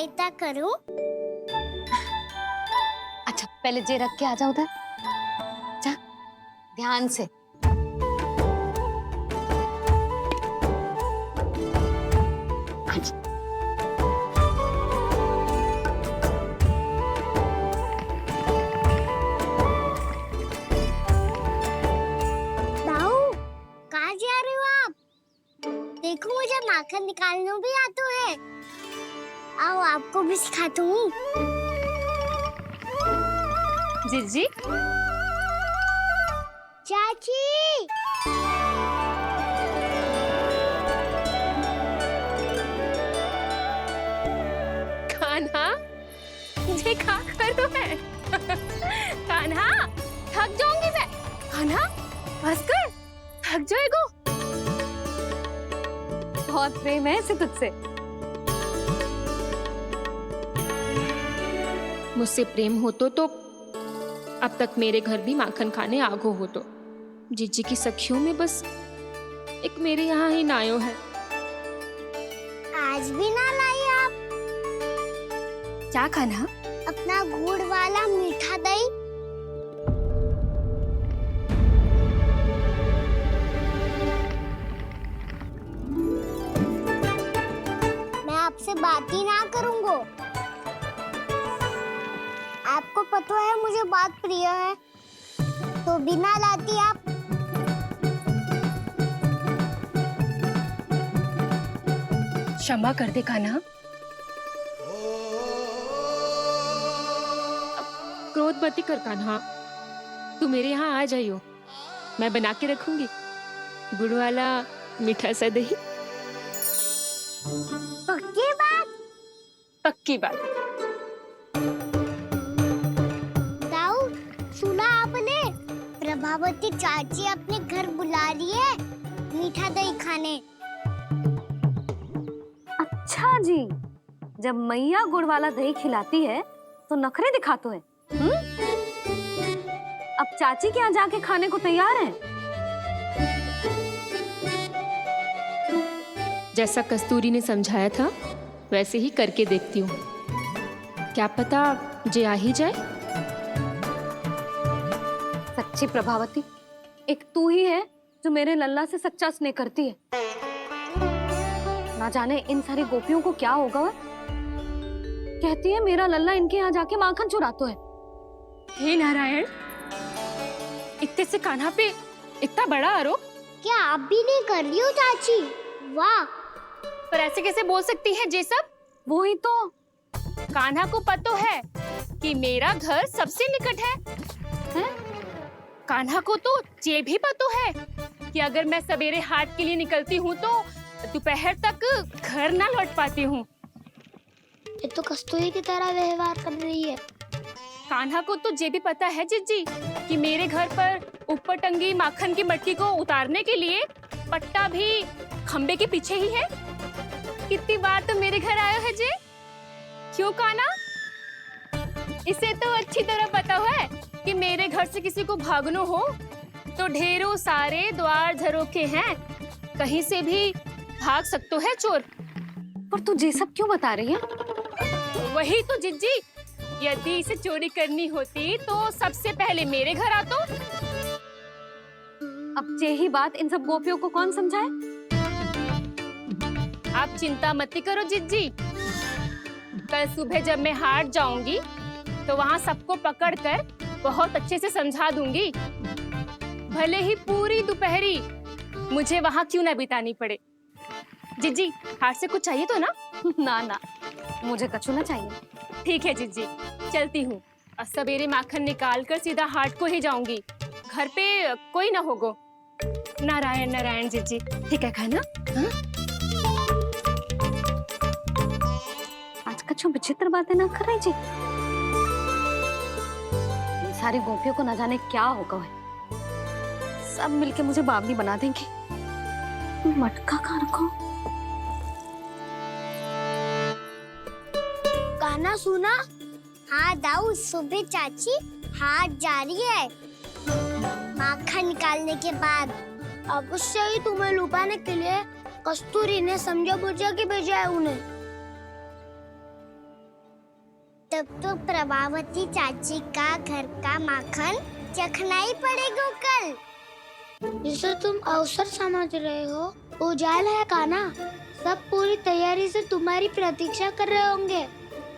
सहायता करूं? अच्छा पहले जे रख के आ जाओ उधर, जा ध्यान से। अच्छा। दाऊ, कहाँ जा रहे हो आप? देखो मुझे माखन निकालना भी आता है। आओ आपको भी सिखाता हूँ। जीजी। चाची। कान्हा, ये क्या करो है? कान्हा, थक जाऊंगी मैं। कान्हा, बस कर, थक जाएगो। बहुत प्रेम है इसे तुझसे। मुझसे प्रेम होतो तो अब तक मेरे घर भी माखन खाने आगो होतो। जीजी की सखियों में बस एक मेरे यहाँ ही नायो है। आज भी ना लाई आप? क्या कान्हा? अपना गुड़ वाला मीठा दही। मैं आपसे बात ही ना करूंगा। आपको पता है मुझे बात प्रिय है, तो बिना लाती आप। क्षमा कर दे कान्हा। क्रोध मत कर कान्हा, तू मेरे यहाँ आ जाइयो, मैं बना के रखूंगी गुड़ वाला मीठा सा दही। पक्की बात? पक्की बात। दाऊ, सुना आपने? प्रभावती चाची अपने घर बुला रही है मीठा दही खाने। अच्छा जी, जब मैया गुड़ वाला दही खिलाती है तो नखरे दिखाते हैं। अब चाची के यहाँ जाके खाने को तैयार हैं। जैसा कस्तूरी ने समझाया था वैसे ही करके देखती हूँ, क्या पता जे आ ही जाए। सच्ची प्रभावती, एक तू ही है जो मेरे लल्ला से सच्चा स्नेह करती है। ना जाने इन सारी गोपियों को क्या होगा। वह कहती है मेरा लल्ला इनके यहाँ जाके माखन चुराता है। हे नारायण, इतने से कान्हा पे इतना बड़ा आरोप। क्या आप भी नहीं कर रही हो चाची? वाह। पर ऐसे कैसे बोल सकती है जे सब? वो ही तो। कान्हा को पता है कि मेरा घर सबसे निकट है, हैं? कान्हा को तो ये भी पता है कि अगर मैं सवेरे हाट के लिए निकलती हूँ तो दोपहर तक घर ना लौट पाती हूँ। ये तो कस्तूरी की तरह व्यवहार कर रही है। कान्हा को तो ये भी पता है जीजी कि मेरे घर पर ऊपर टंगी माखन की मटकी को उतारने के लिए पट्टा भी खंबे के पीछे ही है। कितनी बार तो मेरे घर आया है जे। क्यों कान्हा? इसे तो अच्छी तरह पता है कि मेरे घर से किसी को भागना हो तो ढेरों सारे द्वार झरोखे हैं, कहीं से भी भाग सकते है चोर। पर तू ये सब क्यों बता रही है? वही तो जिज्जी, यदि इसे चोरी करनी होती तो सबसे पहले मेरे घर आता। अब यही बात इन सब गोपियों को कौन समझाए? आप चिंता मत करो जिज्जी, कल सुबह जब मैं हाट जाऊंगी तो वहाँ सबको पकड़कर बहुत अच्छे से समझा दूंगी, भले ही पूरी दोपहरी मुझे वहाँ क्यों ना बितानी पड़े। जिज्जी, हाट से कुछ चाहिए तो ना? ना ना, मुझे कछु ना चाहिए। ठीक है जिज्जी, चलती हूँ। और सवेरे माखन निकाल कर सीधा हाट को ही जाऊंगी, घर पे कोई ना होगो। नारायण नारायण जिज्जी, ठीक है खाना? हाँ? आज कछु विचित्र बातें ना कर रही जी। इन सारी गोपियों को न जाने क्या होगा है। सब मिलके मुझे बावली बना देंगे। मटका कहाँ रखो? गाना सुना? हाँ दाऊ, सुबह चाची हाट जा रही है माखन निकालने के बाद। अवश्य ही तुम्हें लुभाने के लिए कस्तूरी ने समझा बुझा के भेजा है उन्हें। तब तो प्रभावती चाची का घर का माखन चखना ही पड़ेगा कल। जिसे तुम अवसर समझ रहे हो, उजाल है कान्हा। सब पूरी तैयारी से तुम्हारी प्रतीक्षा कर रहे होंगे।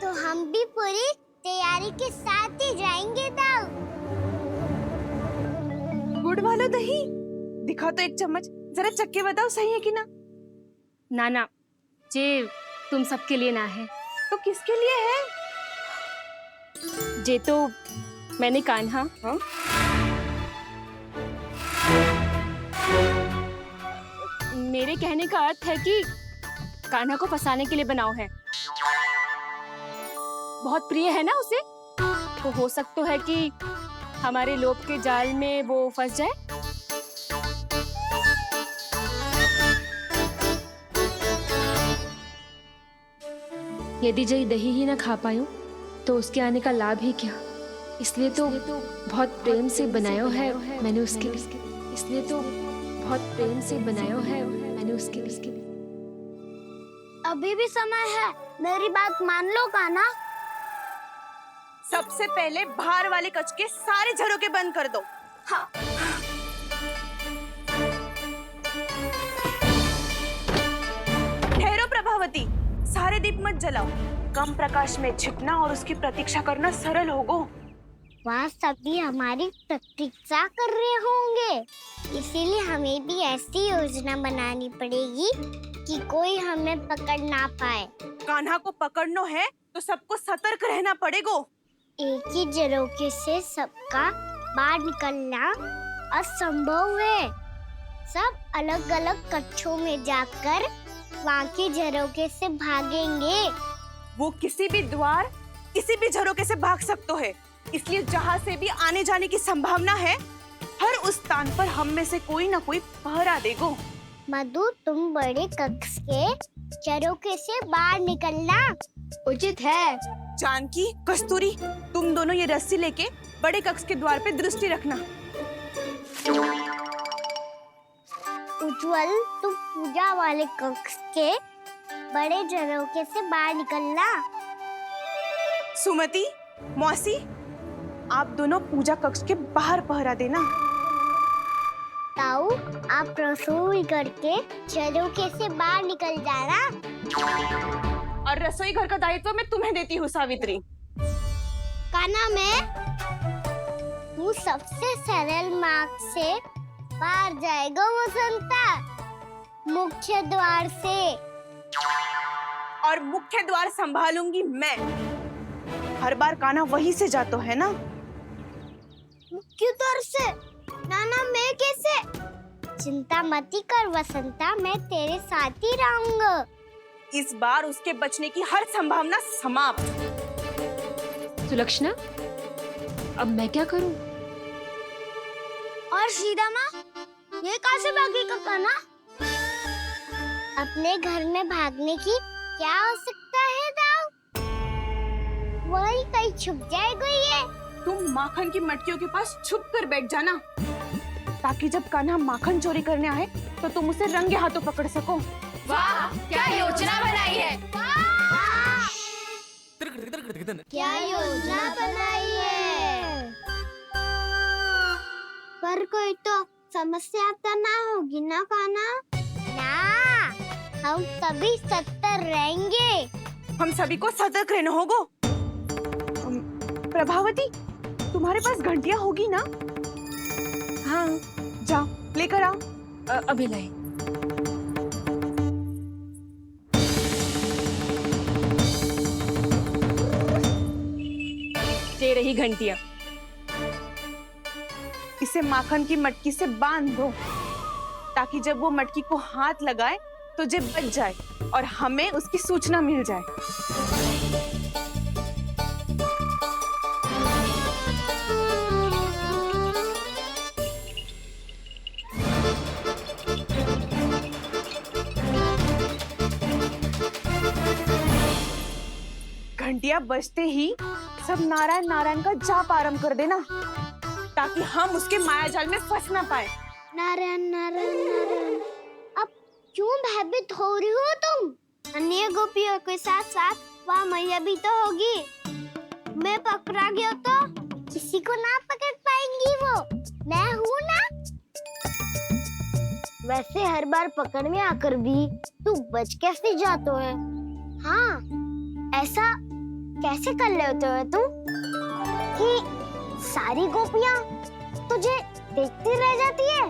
तो हम भी पूरी तैयारी के साथ ही जाएंगे दाऊ। गुड़ वाला दही दिखाओ तो एक चम्मच, जरा चक्के बताओ सही है कि ना। ना जे तुम सबके लिए ना है। तो किसके लिए है? जे तो मैंने कान्हा हाँ? मेरे कहने का अर्थ है कि कान्हा को फंसाने के लिए बनाओ है। बहुत प्रिय है ना उसे, तो हो सकता है कि हमारे लोभ के जाल में वो फंस जाए। यदि जय दही ही ना खा पायो तो उसके आने का लाभ ही क्या। इसलिए तो बहुत प्रेम से बनायो है मैंने उसके लिए। इसलिए तो बहुत प्रेम से बनायो है मैंने उसके लिए। अभी भी समय है, मेरी बात मान लो कान्हा। सबसे पहले बाहर वाले कच के सारे झरोके बंद कर दो। हाँ। ठहरो प्रभावती, सारे दीप मत जलाओ। कम प्रकाश में छिपना और उसकी प्रतीक्षा करना सरल होगो। वहाँ सभी हमारी प्रतीक्षा कर रहे होंगे, इसीलिए हमें भी ऐसी योजना बनानी पड़ेगी कि कोई हमें पकड़ ना पाए। कान्हा को पकड़ना है तो सबको सतर्क रहना पड़ेगा। एक ही झरोखे से सबका बाहर निकलना असंभव है। सब अलग अलग कक्षों में जाकर वहाँ के झरोखे से भागेंगे। वो किसी भी द्वार, किसी भी झरोके से भाग सकते है, इसलिए जहाँ से भी आने जाने की संभावना है, हर उस स्थान पर हम में से कोई ना कोई पहरा देगो। मधु, तुम बड़े कक्ष के झरोखे से बाहर निकलना उचित है। जानकी, कस्तूरी, तुम दोनों ये रस्सी लेके बड़े कक्ष के द्वार पे दृष्टि रखना। उज्जवल, तुम पूजा वाले कक्ष के बड़े झरोखे से बाहर निकलना। सुमति, मौसी, आप दोनों पूजा कक्ष के बाहर पहरा देना। ताऊ, आप रसोई करके झरोखे से बाहर निकल जाना। और रसोई घर का दायित्व मैं तुम्हें देती हूँ सावित्री। कान्हा, तू सबसे सरल मार्ग से बाहर जाएगा वसंता, मुख्य द्वार से। और मुख्य द्वार संभालूंगी मैं। हर बार कान्हा वहीं से जाता है ना। मुख्य द्वार से? नाना, मैं कैसे? चिंता मत कर वसंता, मैं तेरे साथ ही रहूंगा। इस बार उसके बचने की हर संभावना समाप्त। सुलक्षणा, अब मैं क्या करूं? और सीधा माँ, ये कहाँ से भागेगा कान्हा? अपने घर में भागने की क्या हो सकता है दाऊ? वहीं कहीं छुप जाएगा ये। तुम माखन की मटकियों के पास छुप कर बैठ जाना, ताकि जब कान्हा माखन चोरी करने आए तो तुम उसे रंगे हाथों पकड़ सको। वाह, क्या योजना बनाई है। क्या योजना बनाई है? पर कोई तो समस्या तो ना होगी ना कान्हा? ना, हम सभी सत्तर रहेंगे। हम सभी को सतर्क रहना होगा। प्रभावती, तुम्हारे पास घंटियां होगी ना? हाँ, जाओ लेकर आओ। अभी लाई। ये रही घंटियां। इसे माखन की मटकी से बांध दो, ताकि जब वो मटकी को हाथ लगाए तो जे बच जाए और हमें उसकी सूचना मिल जाए। घंटियां बजते ही सब नारायण नारायण का जाप आरंभ कर देना, ताकि हम उसके मायाजाल में फंस ना पाए। नारायण नारायण नारायण। अब क्यों भयभीत हो रही हो तुम? अन्य गोपियों के साथ साथ वहाँ मैया भी तो होगी। मैं पकड़ा गया तो किसी को ना पकड़ पाएंगी वो, मैं हूँ ना। वैसे हर बार पकड़ में आकर भी तू बच कैसे जाता है? हाँ, ऐसा कैसे कर लेते हो तुम कि सारी गोपियाँ तुझे देखती रह जाती है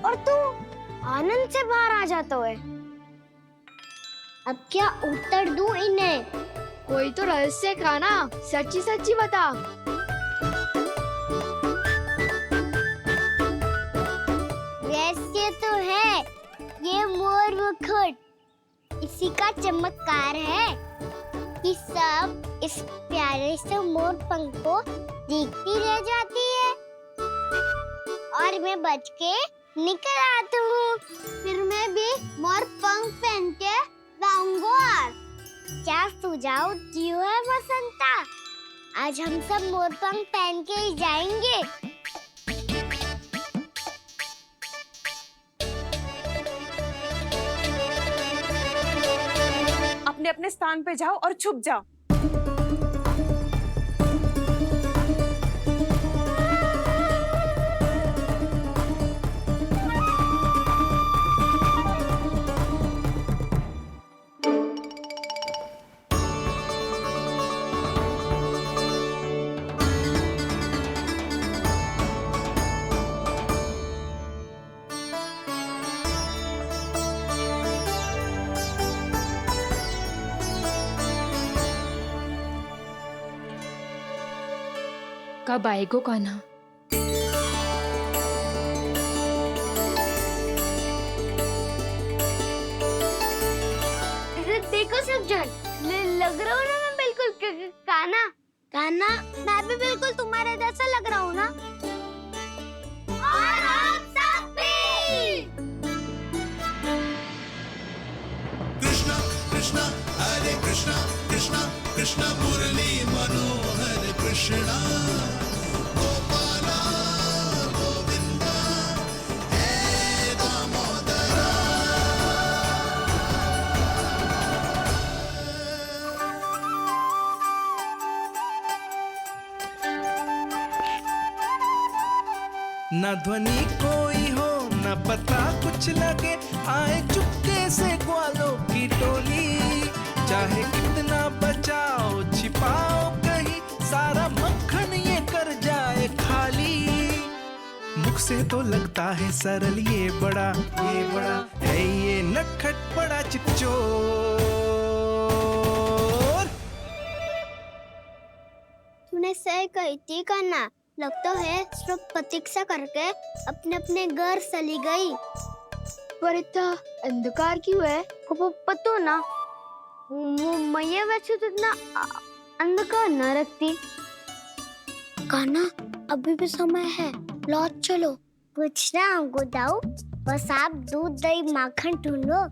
और तू आनंद से बाहर आ जाता है? अब क्या उत्तर दूं इन्हें? कोई तो रहस्य काना, सच्ची सच्ची बता। रहस्य तो है, ये मोर मुकुट इसी का चमत्कार है कि सब इस प्यारे से मोर पंख को देखती रह जाती है और मैं बच के निकल आता हूँ। फिर मैं भी मोर पंख पहन के गाऊंगा। क्या सुझाव दियो है बसंता? आज हम सब मोर पंख पहन के ही जाएंगे। अपने अपने स्थान पे जाओ और छुप जाओ। कब आएगो कान्हा? देखो सब जन, लग रहा हूँ ना मैं बिल्कुल कान्हा। कान्हा, मैं भी बिल्कुल तुम्हारे जैसा लग रहा हूँ ना? और हम सब भी। कृष्णा कृष्णा हरे कृष्णा कृष्णा कृष्णा मुरली मनोहर कृष्णा गोपाला गोविंदा हे दामोदरा। न ध्वनि कोई हो न पता कुछ लगे, आए चुपके से ग्वालों की टोली। चाहे कितना बचाओ छिपाओ कहीं, सारा मक्खन ये कर जाए खाली। मुख से तो लगता है सरल, ये बड़ा है ये नटखट बड़ा चिकचोर। तूने सही कही थी कान्हा, लगता है सिर्फ प्रतीक्षा करके अपने अपने घर चली गई। पर इतना अंधकार क्यों है? पतो ना, मैं वैसे तो इतना अंधकार न रखती। कान्हा, अभी भी समय है, लौट चलो। कुछ ना हमको दाऊ, बस आप दूध दही माखन ढूंढो।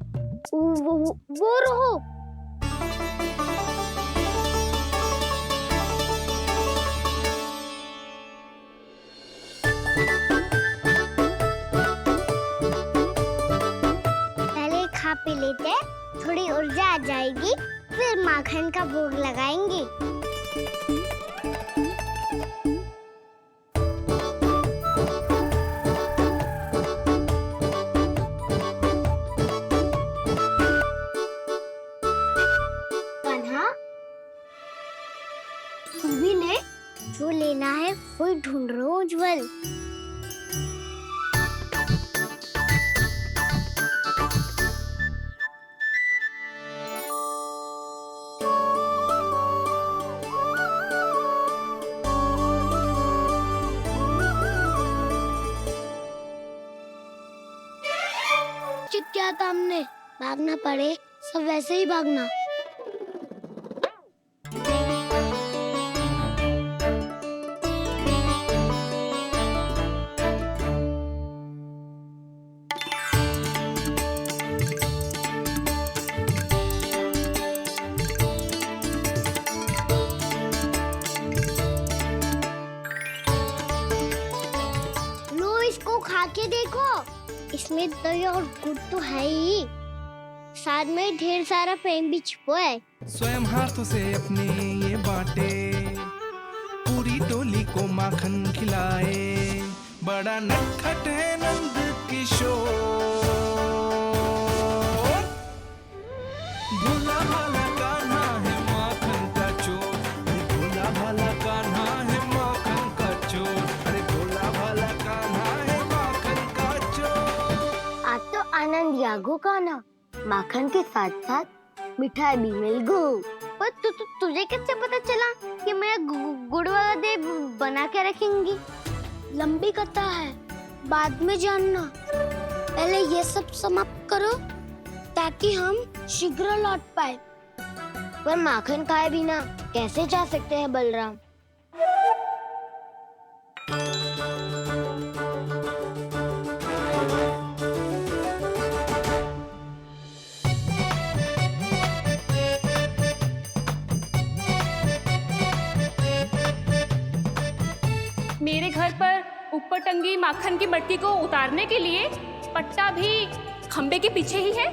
वो रहो। पहले खा पी लेते, थोड़ी ऊर्जा आ जाएगी, फिर माखन का भोग लगाएंगे। तू भी ले, जो लेना है वो ढूंढ रहा हूँ उज्जवल। चित क्या था हमने? भागना पड़े, सब वैसे ही भागना। इसको खा के देखो, इसमें दही और गुड़ तो है ही, साथ में ढेर सारा प्रेम भी छुपा है। स्वयं हाथों से अपने ये बांटे, पूरी टोली को माखन खिलाए। बड़ा नटखट है नंद किशोर, भोला भाला कान्हा है माखन का चोर। अरे भोला भाला कान्हा है माखन का चोर। अरे भोला भाला कान्हा है माखन का चोर। आज तो आनंद यागो का ना, माखन के साथ साथ मिठाई भी मिल गई। पर तुझे कैसे पता चला कि मैं गुड़ वाला देव बना के रखेंगी? लंबी कथा है, बाद में जानना। पहले ये सब समाप्त करो ताकि हम शीघ्र लौट पाए। पर माखन खाए बिना कैसे जा सकते हैं बलराम? मेरे घर पर ऊपर टंगी माखन की मटकी को उतारने के लिए पट्टा भी खंबे के पीछे ही है।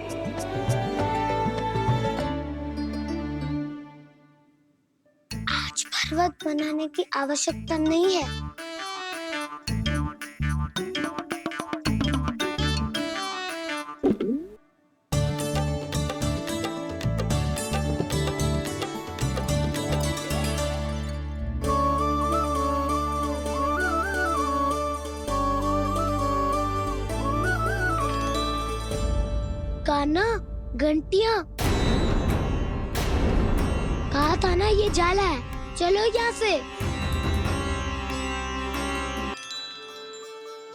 आज पर्वत बनाने की आवश्यकता नहीं है। कान्हा, घंटियां, कहा था ना ये जाला है। चलो यहाँ से।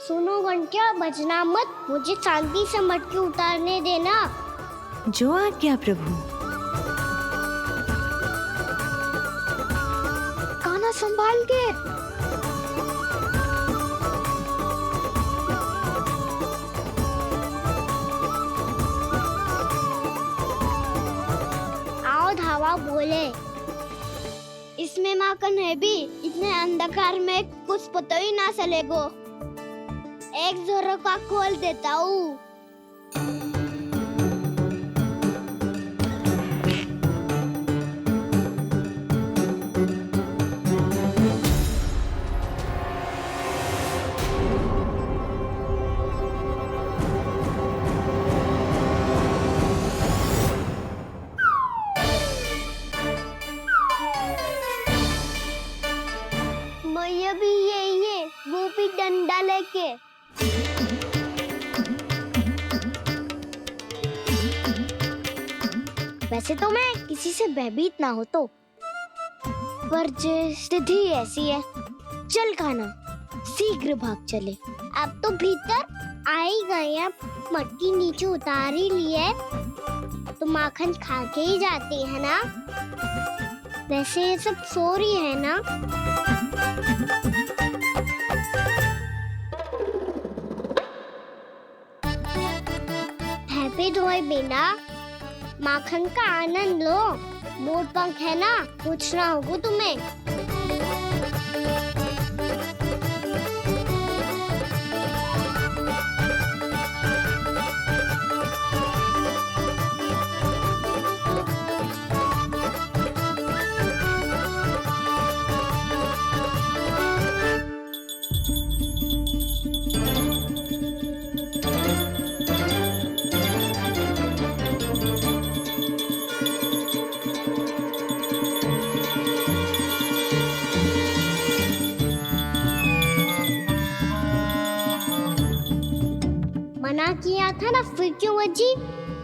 सुनो घंटिया, बजना मत, मुझे शांति से मटकी उतारने देना। जो आज्ञा प्रभु। कान्हा संभाल के। आओ धावा बोले, इसमें माखन है भी, इतने अंधकार में कुछ पता ही ना चलेगो। एक जोरों का खोल देता हूँ। मैया भी यही है, वो भी डंडा लेके। वैसे तो मैं किसी से भयभीत ना हो तो, पर स्थिति ऐसी है। चल कान्हा, शीघ्र भाग चले। अब तो भीतर आ ही गए, अब मटकी नीचे उतार ही लिए तो माखन खा के ही जाते हैं ना। वैसे ये सब सो रही है ना। हैप्पी धोए बिना माखन का आनंद लो। मोर पंख है ना, पूछना होगा तुम्हें। मना किया था ना, फिर क्यों अजी?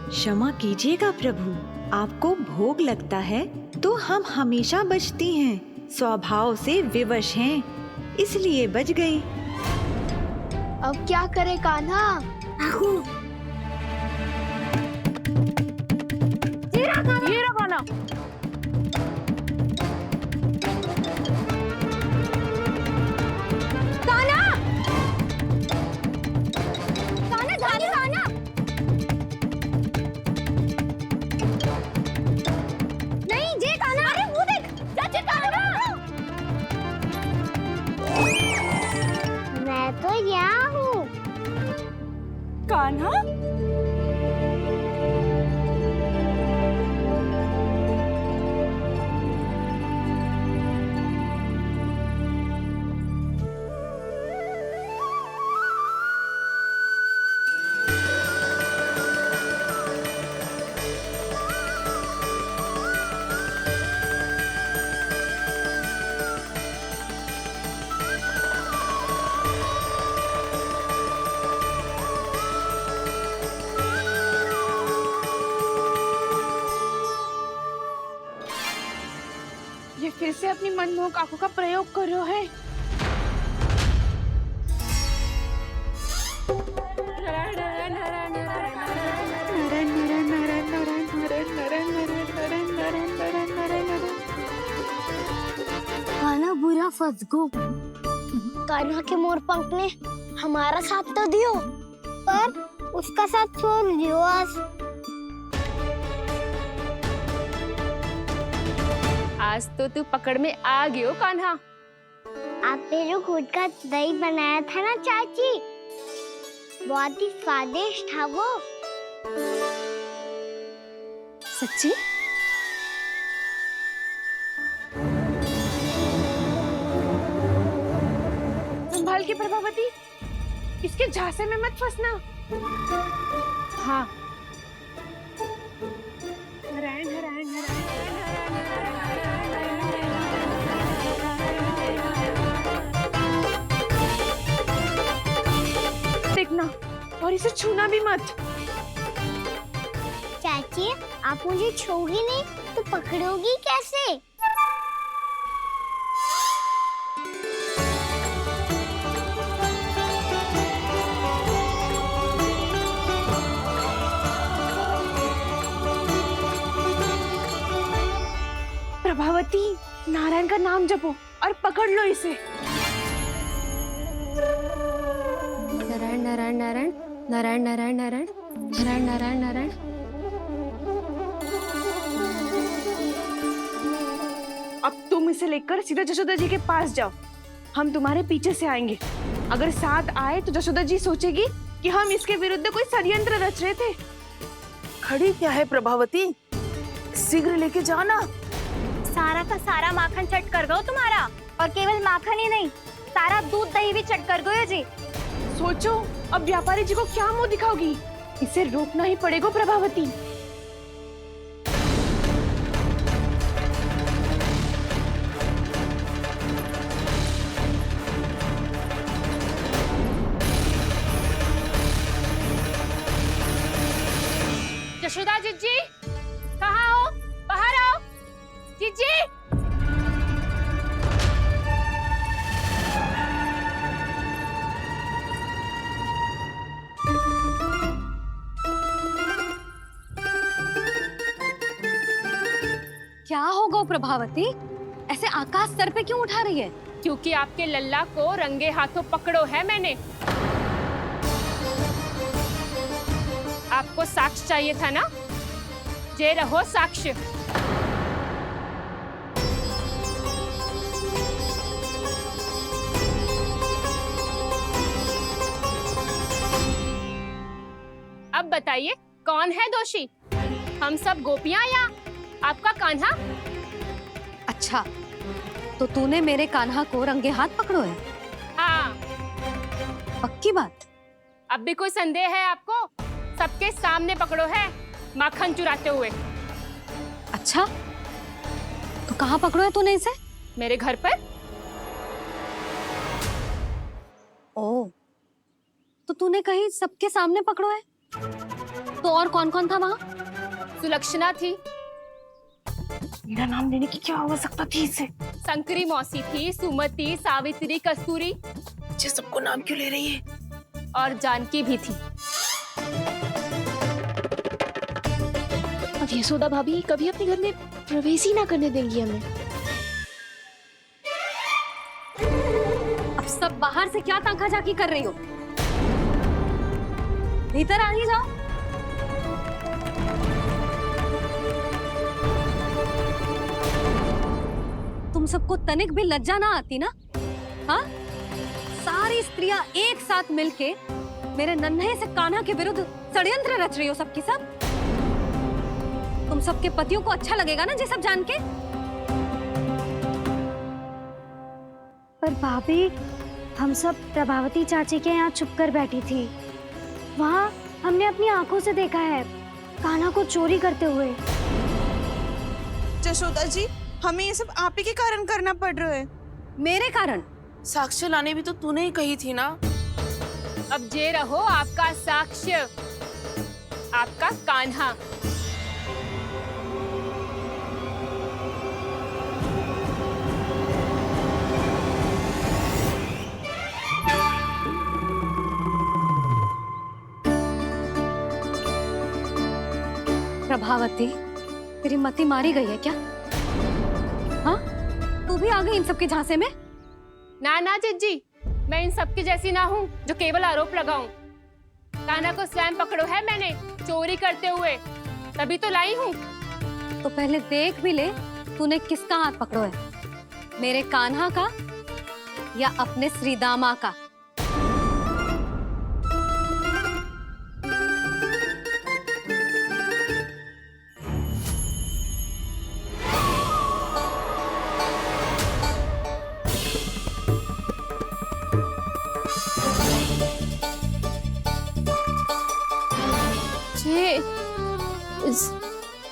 क्षमा कीजिएगा प्रभु, आपको भोग लगता है तो हम हमेशा बचती हैं, स्वभाव से विवश हैं, इसलिए बच गई। अब क्या करे कान्हा? ये रखो ना। मैं तो यहाँ हूँ। कान्हा, फिर से अपनी मनमोहक आंखों का प्रयोग कर रहे है। कान्हा बुरा फंस गो। कान्हा के मोर पंख ने हमारा साथ तो दियो, पर उसका साथ छोड़ दियो आज। आज तो तू पकड़ में आ गयो कान्हा। आपने जो खुद का दही बनाया था ना चाची, बहुत ही स्वादिष्ट था वो। सच्ची? संभाल के प्रभावती, इसके झांसे में मत फंसना। हाँ। देखना, और इसे छूना भी मत। चाची, आप मुझे छोड़ोगी नहीं तो पकड़ोगी कैसे? प्रभावती, नारायण का नाम जपो और पकड़ लो इसे। नारायण नारायण नारायण नारायण नारायण नारायण नारायण नारायण नारायण। अब तुम इसे लेकर सीधा जशोदा जी के पास जाओ, हम तुम्हारे पीछे से आएंगे। अगर साथ आए तो जशोदा जी सोचेगी कि हम इसके विरुद्ध कोई षड्यंत्र रच रहे थे। खड़ी क्या है प्रभावती, शीघ्र लेके जाओ ना। सारा का सारा माखन चट कर गयो तुम्हारा, और केवल माखन ही नहीं, सारा दूध दही भी चट कर गयो जी। सोचो अब व्यापारी जी को क्या मुंह दिखाओगी, इसे रोकना ही पड़ेगा प्रभावती। यशोदा जीजी, कहाँ हो? बाहर आओ जीजी। क्या होगा प्रभावती? ऐसे आकाश सर पे क्यों उठा रही है? क्योंकि आपके लल्ला को रंगे हाथों पकड़ो है मैंने। आपको साक्ष्य चाहिए था ना? जे रहो साक्ष्य। अब बताइए कौन है दोषी, हम सब गोपियां या आपका कान्हा? अच्छा, तो तूने मेरे कान्हा को रंगे हाथ पकड़ो है? हाँ। पक्की बात? अब भी कोई संदेह है आपको? सबके सामने पकड़ो है माखन चुराते हुए। अच्छा, तो कहाँ पकड़ो है तूने इसे? मेरे घर पर। ओ, तो तूने कहीं सबके सामने पकड़ो है? तो और कौन कौन था वहाँ? सुलक्षणा थी। मेरा नाम लेने की क्या आवश्यकता थी इसे? संकरी मौसी थी, सुमति, सावित्री, कस्तूरी। ये सबको नाम क्यों ले रही है? और जानकी भी थी। अब यशोदा भाभी कभी अपने घर में प्रवेश ही ना करने देंगी हमें। अब सब बाहर से क्या ताका झाकी कर रही हो? भीतर आ ही जाओ। तुम सबको तनिक भी लज्जा ना आती ना? हाँ? सारी स्त्रियां एक साथ मिलके मेरे नन्हे से कान्हा के विरुद्ध षड्यंत्र रच रही हो सबकी सब। तुम सबके पतियों को अच्छा लगेगा ना ये सब जान के? पर भाभी, हम सब प्रभावती चाची के यहाँ छुप कर बैठी थी। वहाँ हमने अपनी आंखों से देखा है कान्हा को चोरी करते हुए। जशोदा जी, हमें ये सब आप ही के कारण करना पड़ रहा है। मेरे कारण? साक्ष्य लाने भी तो तूने ही कही थी ना। अब जे रहो आपका साक्ष्य, आपका कान्हा। प्रभावती, तेरी मति मारी गई है क्या? हाँ, तू भी आ गई इन सबके झांसे में? ना ना जिज्जी, मैं इन सबकी जैसी ना हूँ जो केवल आरोप लगाऊं। कान्हा को स्वयं पकड़ो है मैंने चोरी करते हुए, तभी तो लाई हूँ। तो पहले देख भी ले तूने किसका हाथ पकड़ो है, मेरे कान्हा का या अपने श्रीदामा का?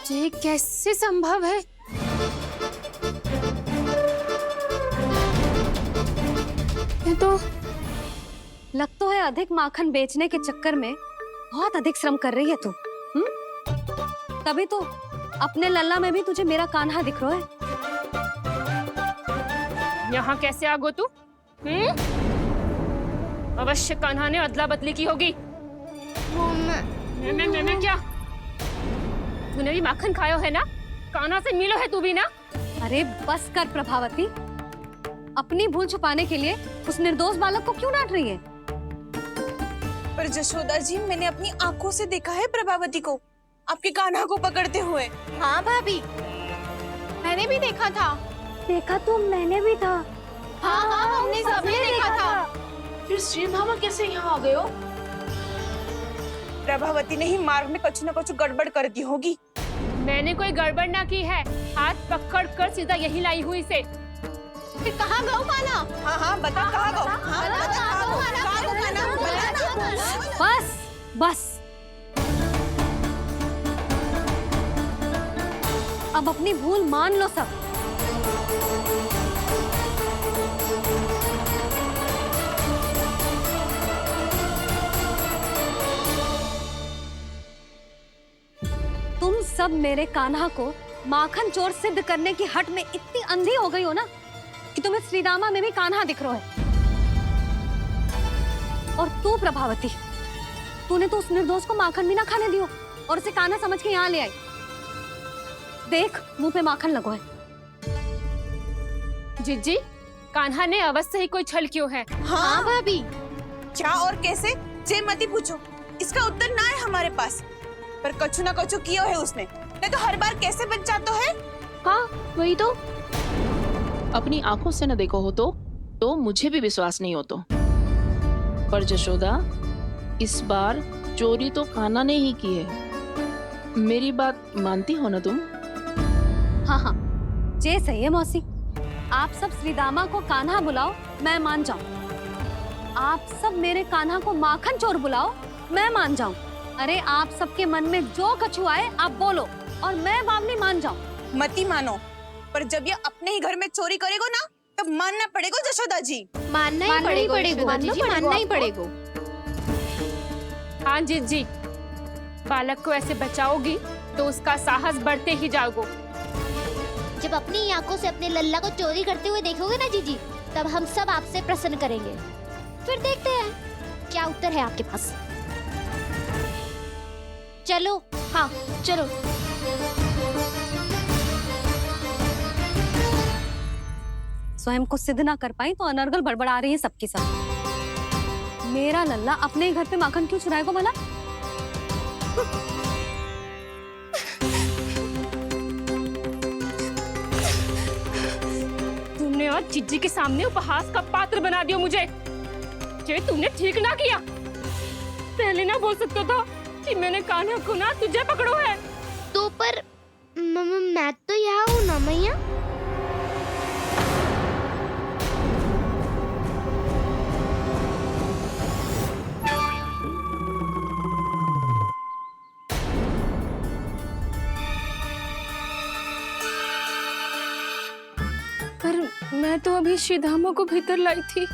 ये कैसे संभव है? ये तो लग तो है अधिक माखन बेचने के चक्कर में बहुत अधिक श्रम कर रही है तू। तभी तो अपने लल्ला में भी तुझे मेरा कान्हा दिख रहा है। यहाँ कैसे आ गो तू? अवश्य कान्हा ने अदला बदली की होगी। मैं क्या? तूने भी माखन खायो है ना? कान्हा से मिलो है तू भी ना? अरे बस कर प्रभावती, अपनी भूल छुपाने के लिए उस निर्दोष बालक को क्यों डांट रही है? पर जशोदा जी, मैंने अपनी आंखों से देखा है प्रभावती को आपके कान्हा को पकड़ते हुए। हाँ भाभी, मैंने भी देखा था। देखा तो मैंने भी था। हाँ हाँ, हमने सबने देखा था। फिर श्रीधामा कैसे यहाँ आ गए हो? प्रभावती ने ही मार्ग में कुछ न कुछ गड़बड़ कर दी होगी। मैंने कोई गड़बड़ ना की है, हाथ पकड़ कर सीधा यही लाई हुई से। फिर कहाँ गौ कान्हा? हाँ हाँ बता कहाँ गौ? हाँ बता कहाँ गौ? बस बस, अब अपनी भूल मान लो सब। तुम सब मेरे कान्हा को माखन चोर सिद्ध करने की हट में इतनी अंधी हो गई हो ना कि तुम्हें श्रीदामा में भी कान्हा दिख रहा है। और तू प्रभावती, तूने तो उस निर्दोष को माखन भी ना खाने दियो और उसे कान्हा समझ के यहाँ ले आई। देख, मुंह पे माखन लगो है। जिज्जी, कान्हा ने अवश्य ही कोई छल क्यों है। हाँ भाभी, क्या और कैसे? जे मती पूछो, इसका उत्तर ना है हमारे पास। पर कछु ना कछु किया है उसने, नहीं तो हर बार कैसे बच जाता है। हाँ वही तो, अपनी आंखों से न देखो हो तो मुझे भी विश्वास नहीं हो तो। पर जशोदा, इस बार चोरी तो कान्हा ने ही की है। मेरी बात मानती हो ना तुम? हाँ हाँ, जे सही है मौसी। आप सब श्रीदामा को कान्हा बुलाओ, मैं मान जाऊं। आप सब मेरे कान्हा को माखन चोर बुलाओ, मैं मान जाऊं। अरे आप सबके मन में जो कछु आए आप बोलो और मैं बावली मान जाऊं। मती मानो, पर जब ये अपने ही घर में चोरी करेगो ना तब मानना पड़ेगा जशोदा जी। मानना ही पड़ेगा। हाँ जिज्जी, बालक को ऐसे बचाओगी तो उसका साहस बढ़ते ही जाओगे। जब अपनी आंखों से अपने लल्ला को चोरी करते हुए देखोगे ना जीजी, तब हम सब आपसे प्रसन्न करेंगे। फिर देखते हैं क्या उत्तर है आपके पास। चलो, हाँ चलो। स्वयं को सिद्ध ना कर पाई तो अनर्गल बड़बड़ा रही है सबकी सब। मेरा लल्ला अपने घर पे माखन क्यों चुराएगा भला? तुमने आज जिज्जी के सामने उपहास का पात्र बना दिया मुझे। ये तुमने ठीक ना किया। पहले ना बोल सकता था कि मैंने कान्हा को ना तुझे पकड़ो है। तो पर मैं तो यहाँ हूँ ना मैया। पर मैं तो अभी श्रीधामा को भीतर लाई थी।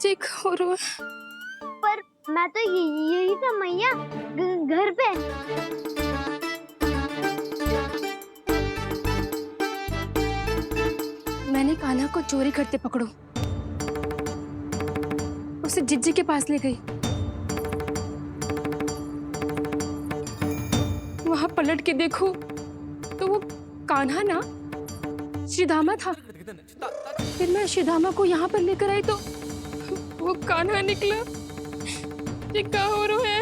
चेक हो रहा है। पर मैं तो यही था मैया, घर पे। मैंने कान्हा को चोरी करते पकड़ो, उसे जिज्जी के पास ले गई। वहां पलट के देखूं तो वो कान्हा ना श्रीधामा था। फिर मैं श्रीधामा को यहाँ पर लेकर आई तो वो कान्हा निकला। ये क्या हो रहा है?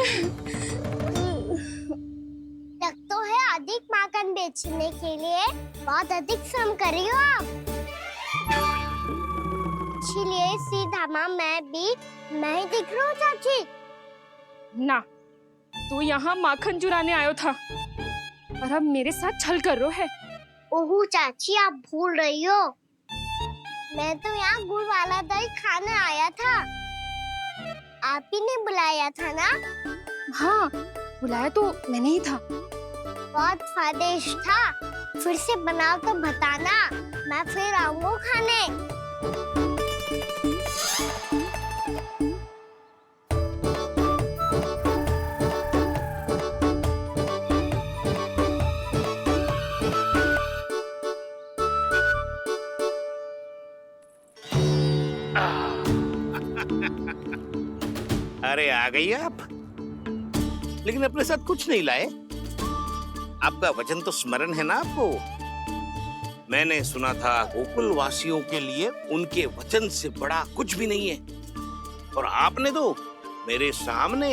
लग तो है अधिक माखन बेचने के लिए बहुत अधिक श्रम कर रही हो आप। इसीलिए सीधामा मैं ही दिख रहा हूँ चाची। ना, तू यहाँ माखन चुराने आयो था और अब मेरे साथ छल कर रो है। ओह चाची, आप भूल रही हो, मैं तो यहाँ गुड़ वाला दही खाने आया था। आप ही ने बुलाया था ना? हाँ, बुलाया तो मैंने ही था। बहुत स्वादिष्ट था। फिर से बनाओ तो बताना, मैं फिर आऊंगा खाने। अरे आ गई आप, लेकिन अपने साथ कुछ नहीं लाए। आपका वचन तो स्मरण है ना आपको? मैंने सुना था गोकुल वासियों के लिए उनके वचन से बड़ा कुछ भी नहीं है, और आपने तो मेरे सामने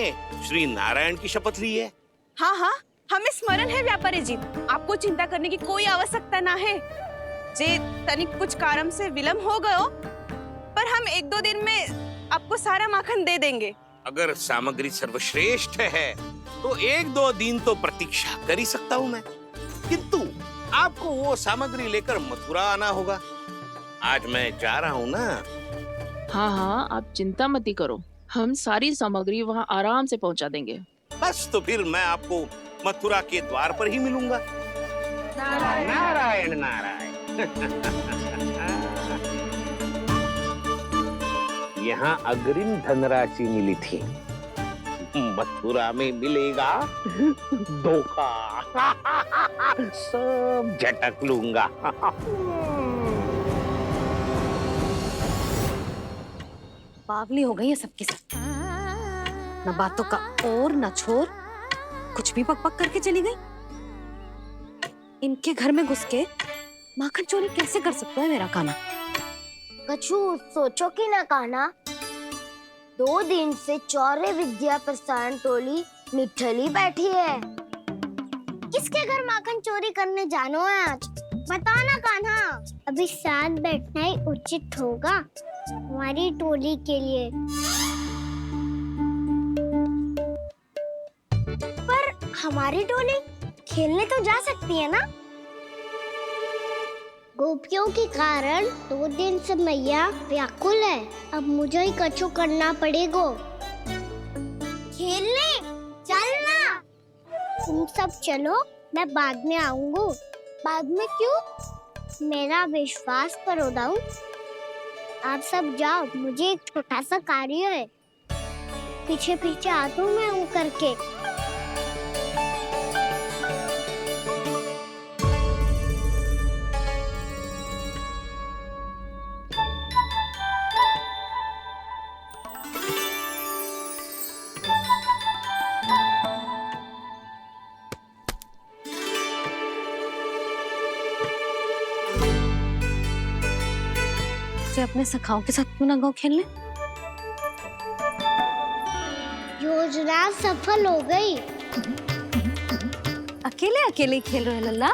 श्री नारायण की शपथ ली है। हाँ हाँ, हमें स्मरण है व्यापारी जी, आपको चिंता करने की कोई आवश्यकता ना है। जे तनिक कुछ कारण से विलंब हो गयो, पर हम 1-2 दिन में आपको सारा माखन दे देंगे। अगर सामग्री सर्वश्रेष्ठ है तो 1-2 दिन तो प्रतीक्षा कर ही सकता हूँ मैं, किंतु आपको वो सामग्री लेकर मथुरा आना होगा। आज मैं जा रहा हूँ ना। हाँ हाँ, आप चिंता मत ही करो, हम सारी सामग्री वहाँ आराम से पहुँचा देंगे। बस तो फिर मैं आपको मथुरा के द्वार पर ही मिलूंगा। नारायण नारायण। यहाँ अग्रिम धनराशि मिली थी, मथुरा में मिलेगा धोखा। सब झटक लूंगा। बावली हो गई है सबकी सब। न बातों का और न छोर, कुछ भी पक पक करके चली गई। इनके घर में घुस के माखन चोरी कैसे कर सकता है मेरा कान्हा? कछु सोचो कि ना कान्हा, 2 दिन से चौर्य विद्या प्रसारण टोली निठली बैठी है। किसके घर माखन चोरी करने जानो है आज? बताना कान्हा। अभी साथ बैठना ही उचित होगा हमारी टोली के लिए। पर हमारी टोली खेलने तो जा सकती है ना? गोपियों के कारण 2 दिन से मैया व्याकुल है। अब मुझे ही कछु करना पड़ेगा। खेलने चलना। तुम सब चलो, मैं बाद में आऊंगा। बाद में क्यों? मेरा विश्वास करो दाऊ। आप सब जाओ, मुझे एक छोटा सा कार्य है। पीछे पीछे आता हूँ मैं करके। अपने सखाओं के साथ क्यों ना गाँव खेलने? योजना सफल हो गई। अकेले अकेले ही खेल रहे हो लल्ला?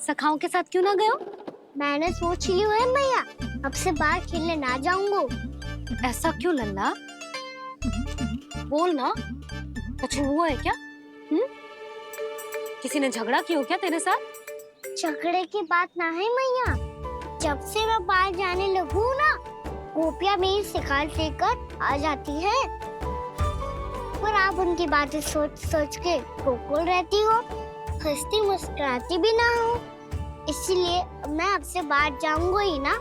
सखाओं के साथ क्यों ना गए हो? मैंने सोच लिया है मैया, अब से बाहर खेलने ना जाऊंगा। ऐसा क्यों लल्ला? बोल ना, कुछ हुआ है क्या? किसी ने झगड़ा किया हो क्या तेरे साथ? झगड़े की बात ना है मैया। जब से मैं बाहर जाने लगू ना, गोपियां मेरी शिकार लेकर आ जाती है। पर आप उनकी बातें सोच सोच के गोकुल रहती हो, हंसती मुस्कुराती भी ना हो। इसलिए मैं आपसे बाहर जाऊंगा ही ना,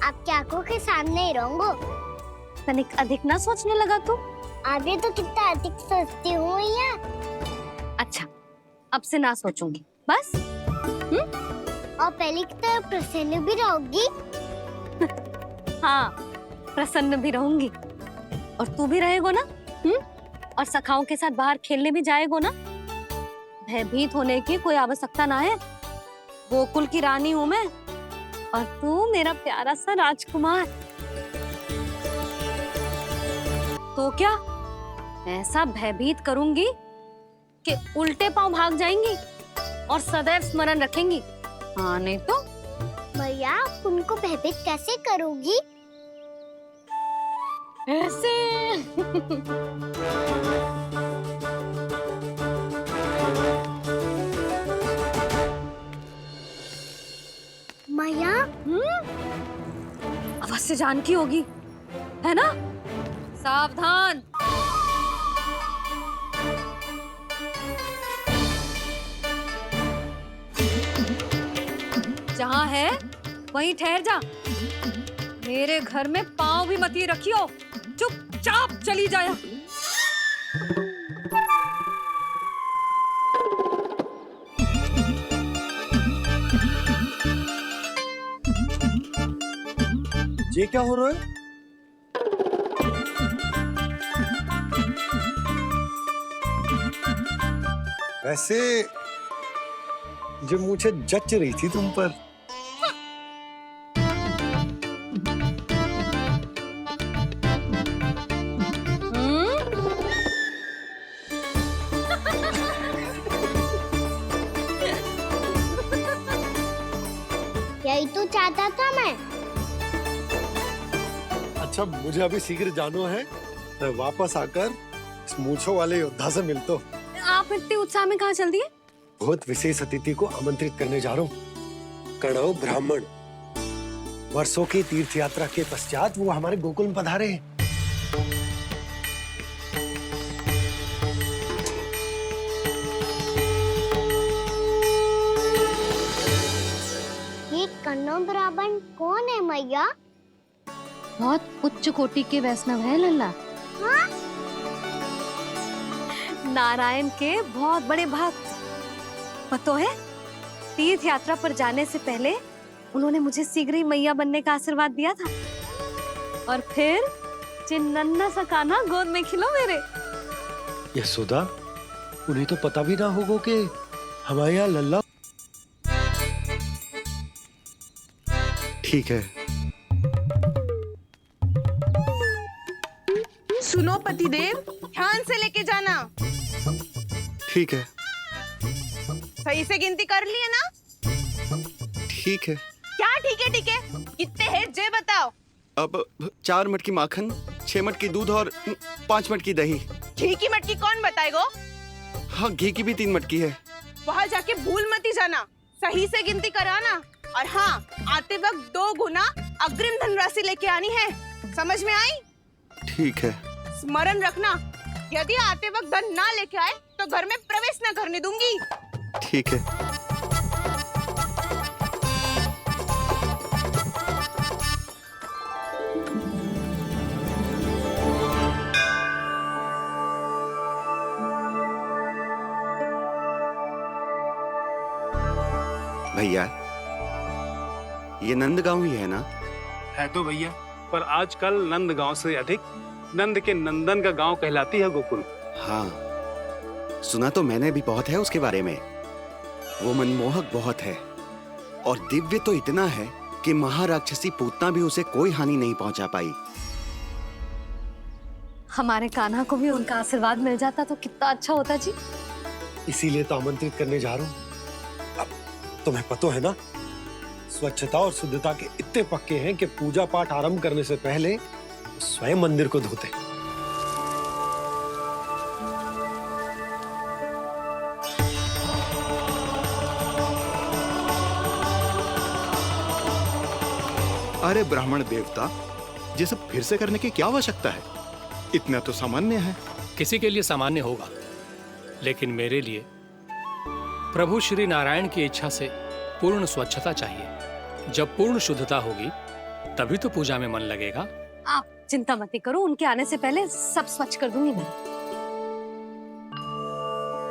आपकी आंखों के सामने ही रहूंगा। तनिक अधिक ना सोचने लगा तू? आगे तो कितना अधिक सोचती हूँ मैया। अच्छा, अब से ना सोचूंगी बस। और पहले की तरह प्रसन्न भी रहोगी। हाँ, प्रसन्न भी रहूंगी। और तू भी रहेगा ना? और सखाओं के साथ बाहर खेलने भी जाएगो ना? भयभीत होने की कोई आवश्यकता ना है। गोकुल की रानी हूँ मैं और तू मेरा प्यारा सा राजकुमार। तो क्या ऐसा भयभीत करूंगी कि उल्टे पांव भाग जाएंगी और सदैव स्मरण रखेंगी। हाँ नहीं तो मैया आप उनको भयभीत कैसे करोगी? ऐसे। मैया अवश्य जानकी होगी, है ना? सावधान। जहाँ है वहीं ठहर जा। मेरे घर में पाँव भी मत ही रखियो, चुपचाप चली जाया। ये क्या हो रहा है? वैसे जो मुझे जच रही थी तुम पर। यही तो चाहता था मैं। अच्छा मुझे अभी शीघ्र जाना है, मैं वापस आकर इस मूंछों वाले योद्धा से मिलता हूँ। आप इतने उत्साह में कहाँ चल दिए? बहुत विशेष अतिथि को आमंत्रित करने जा रहा हूँ, कणव ब्राह्मण। वर्षों की तीर्थ यात्रा के पश्चात वो हमारे गोकुल में पधारे हैं। ये कन्नौ ब्राह्मण कौन है मैया? बहुत उच्च कोटि के वैष्णव है लल्ला। हाँ? नारायण के बहुत बड़े भक्त। पता है, तीर्थ यात्रा पर जाने से पहले उन्होंने मुझे शीघ्र ही मैया बनने का आशीर्वाद दिया था और फिर चिन्नन्ना सा कान्हा गोद में खिलो मेरे। यशोदा, उन्हें तो पता भी ना होगा कि हमारे यहाँ लल्ला। ठीक है। सुनो पतिदेव, ध्यान से लेके जाना। ठीक है। सही से गिनती कर लिए ना? ठीक है। क्या ठीक है? ठीक है कितने है जे बताओ। अब 4 मटकी माखन, 6 मटकी दूध और 5 मटकी दही। घी की मटकी कौन बताएगो? हाँ, घी की भी 3 मटकी है। वहाँ जाके भूल मत ही जाना, सही से गिनती कराना। और हाँ, आते वक्त 2 गुना अग्रिम धनराशि लेके आनी है, समझ में आई? ठीक है। स्मरण रखना, यदि आते वक्त धन ना लेके आए तो घर में प्रवेश ना करने दूंगी। ठीक है। भैया, ये नंदगांव ही है ना? है तो भैया, पर आजकल नंदगांव से अधिक नंद के नंदन का गांव कहलाती है गोकुल। हाँ, सुना तो मैंने भी बहुत है उसके बारे में। वो मनमोहक बहुत है और दिव्य तो इतना है कि महाराक्षसी पूतना भी उसे कोई हानि नहीं पहुंचा पाई। हमारे कान्हा को भी उनका आशीर्वाद मिल जाता तो कितना अच्छा होता जी। इसीलिए तो आमंत्रित करने जा रहा हूँ। अब तुम्हें पता है ना, स्वच्छता और शुद्धता के इतने पक्के हैं कि पूजा पाठ आरंभ करने से पहले स्वयं मंदिर को धोते। अरे ब्राह्मण देवता, ये सब फिर से करने की क्या आवश्यकता है? इतना तो सामान्य है। किसी के लिए सामान्य होगा, लेकिन मेरे लिए प्रभु श्री नारायण की इच्छा से पूर्ण स्वच्छता चाहिए। जब पूर्ण शुद्धता होगी तभी तो पूजा में मन लगेगा। आप चिंता मत करो, उनके आने से पहले सब स्वच्छ कर दूंगी मैं।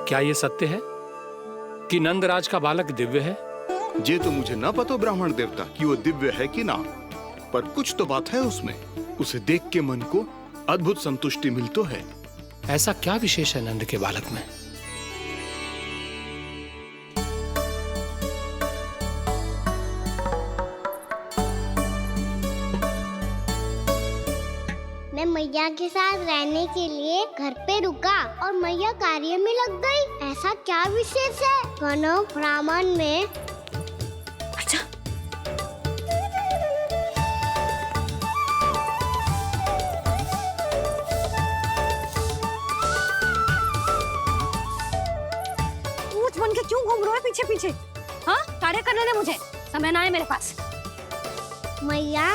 क्या ये सत्य है कि नंदराज का बालक दिव्य है? ये तो मुझे ना पता ब्राह्मण देवता कि वो दिव्य है कि ना, पर कुछ तो बात है उसमें। उसे देख के मन को अद्भुत संतुष्टि मिलती है। ऐसा क्या विशेष है नंद के बालक में? मैं मैया के साथ रहने के लिए घर पे रुका और मैया कार्य में लग गई। ऐसा क्या विशेष है कनव ब्राह्मण में? अच्छा, ऊंच बन के क्यों घूम रहे हो पीछे पीछे? हाँ, कार्य करने दे मुझे, समय ना है मेरे पास। मैया,